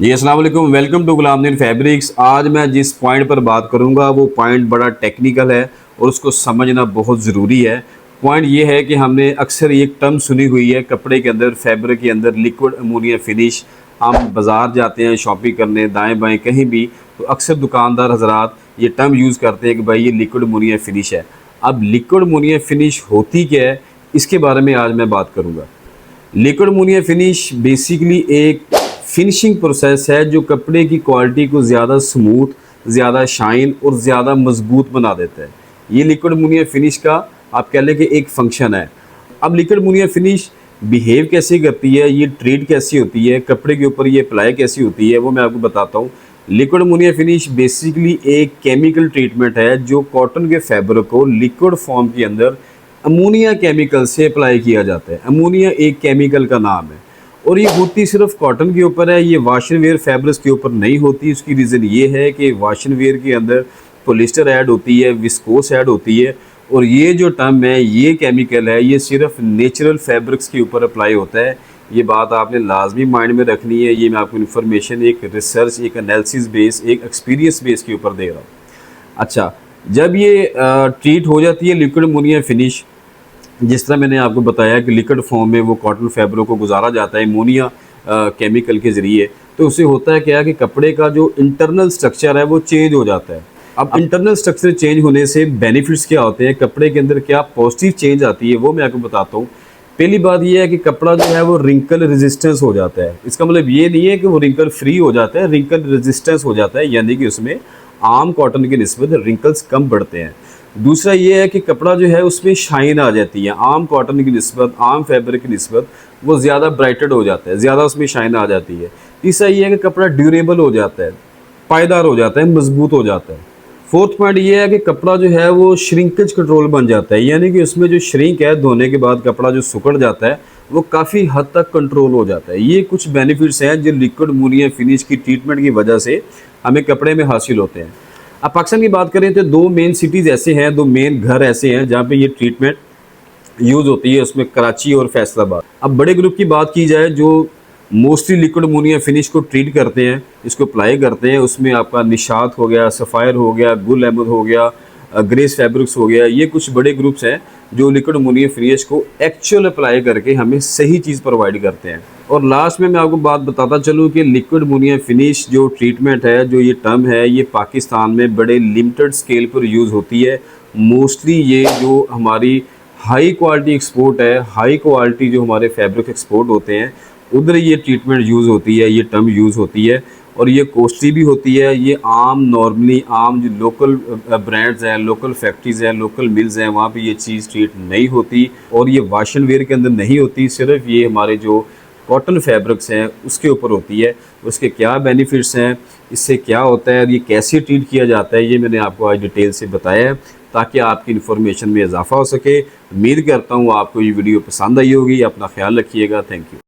जी अस्सलाम वालेकुम, welcome to Gulamuddin fabrics. आज मैं जिस पॉइंट पर बात करूंगा वो पॉइंट बड़ा टेक्निकल है और उसको समझना बहुत ज़रूरी है। पॉइंट ये है कि हमने अक्सर ये टर्म सुनी हुई है कपड़े के अंदर, फैब्रिक के अंदर, लिक्विड अमोनिया फिनिश। हम बाज़ार जाते हैं शॉपिंग करने, दाएं बाएं कहीं भी, तो अक्सर दुकानदार हजरात ये टर्म यूज़ करते हैं कि भाई ये लिक्विड अमोनिया फिनिश है। अब लिक्विड अमोनिया फिनिश होती क्या है, इसके बारे में आज मैं बात करूँगा। लिक्विड अमोनिया फिनिश बेसिकली एक फिनिशिंग प्रोसेस है जो कपड़े की क्वालिटी को ज़्यादा स्मूथ, ज़्यादा शाइन और ज़्यादा मजबूत बना देता है। ये लिक्विड अमोनिया फिनिश का आप कह लें कि एक फंक्शन है। अब लिक्विड अमोनिया फिनिश बिहेव कैसे करती है, ये ट्रीट कैसी होती है, कपड़े के ऊपर ये अप्लाई कैसी होती है, वो मैं आपको बताता हूँ। लिक्विड अमोनिया फिनिश बेसिकली एक केमिकल ट्रीटमेंट है जो कॉटन के फैब्रिक को लिक्विड फॉर्म के अंदर अमोनिया केमिकल से अप्लाई किया जाता है। अमोनिया एक केमिकल का नाम है और ये होती सिर्फ कॉटन के ऊपर है, ये वाशन वेयर फैब्रिक्स के ऊपर नहीं होती। उसकी रीज़न ये है कि वाशन वेयर के अंदर पॉलिस्टर ऐड होती है, विस्कोस ऐड होती है, और ये जो टर्म है, ये केमिकल है, ये सिर्फ नेचुरल फैब्रिक्स के ऊपर अप्लाई होता है। ये बात आपने लाजमी माइंड में रखनी है। ये मैं आपको इन्फॉर्मेशन एक रिसर्च, एक एनालिसिस बेस, एक एक्सपीरियंस बेस के ऊपर दे रहा हूँ। अच्छा, जब ये ट्रीट हो जाती है लिक्विड अमोनिया फिनिश, जिस तरह मैंने आपको बताया कि लिक्विड फॉर्म में वो कॉटन फैब्रिक को गुजारा जाता है अमोनिया केमिकल के ज़रिए, तो उससे होता है क्या कि कपड़े का जो इंटरनल स्ट्रक्चर है वो चेंज हो जाता है। अब इंटरनल स्ट्रक्चर चेंज होने से बेनिफिट्स क्या होते हैं, कपड़े के अंदर क्या पॉजिटिव चेंज आती है, वो मैं आपको बताता हूँ। पहली बात ये है कि कपड़ा जो है वो रिंकल रेजिस्टेंस हो जाता है। इसका मतलब ये नहीं है कि वो रिंकल फ्री हो जाता है, रिंकल रेजिस्टेंस हो जाता है, यानी कि उसमें आम कॉटन की निस्बत रिंकल्स कम बढ़ते हैं। दूसरा ये है कि कपड़ा जो है उसमें शाइन आ जाती है, आम कॉटन की निस्बत, आम फैब्रिक की निस्बत वो ज़्यादा ब्राइटेड हो जाता है, ज़्यादा उसमें शाइन आ जाती है। तीसरा ये है कि कपड़ा ड्यूरेबल हो जाता है, पायदार हो जाता है, मजबूत हो जाता है। फोर्थ पॉइंट ये है कि कपड़ा जो है वो श्रिंकेज कंट्रोल बन जाता है, यानी कि उसमें जो श्रिंक है, धोने के बाद कपड़ा जो सुकड़ जाता है वो काफ़ी हद तक कंट्रोल हो जाता है। ये कुछ बेनिफिट्स हैं जो लिक्विड अमोनिया फिनिश की ट्रीटमेंट की वजह से हमें कपड़े में हासिल होते हैं। अब पाकिस्तान की बात करें तो दो मेन सिटीज़ ऐसे हैं, दो मेन घर ऐसे हैं जहाँ पे ये ट्रीटमेंट यूज़ होती है, उसमें कराची और फैसलाबाद। अब बड़े ग्रुप की बात की जाए जो मोस्टली लिक्विड अमोनिया फिनिश को ट्रीट करते हैं, इसको अप्लाई करते हैं, उसमें आपका निशात हो गया, सफ़ायर हो गया, गुल अहमद हो गया, ग्रेस फैब्रिक्स हो गया, ये कुछ बड़े ग्रुप्स हैं जो लिक्विड अमोनिया फिनिश को एक्चुअल अप्लाई करके हमें सही चीज़ प्रोवाइड करते हैं। और लास्ट में मैं आपको बात बताता चलूँ कि लिक्विड अमोनिया फिनिश जो ट्रीटमेंट है, जो ये टर्म है, ये पाकिस्तान में बड़े लिमिटेड स्केल पर यूज़ होती है। मोस्टली ये जो हमारी हाई क्वालिटी एक्सपोर्ट है, हाई क्वालिटी जो हमारे फैब्रिक एक्सपोर्ट होते हैं, उधर ये ट्रीटमेंट यूज़ होती है, ये टर्म यूज़ होती है, और ये कॉस्टली भी होती है। ये आम नॉर्मली आम जो लोकल ब्रांड्स हैं, लोकल फैक्ट्रीज़ हैं, लोकल मिल्स हैं, वहाँ पे ये चीज़ ट्रीट नहीं होती, और ये वाशन वेयर के अंदर नहीं होती। सिर्फ ये हमारे जो कॉटन फैब्रिक्स हैं उसके ऊपर होती है। उसके क्या बेनिफिट्स हैं, इससे क्या होता है, ये कैसे ट्रीट किया जाता है, ये मैंने आपको आज डिटेल से बताया है ताकि आपकी इन्फॉर्मेशन में इजाफा हो सके। उम्मीद करता हूँ आपको ये वीडियो पसंद आई होगी। अपना ख्याल रखिएगा। Thank you.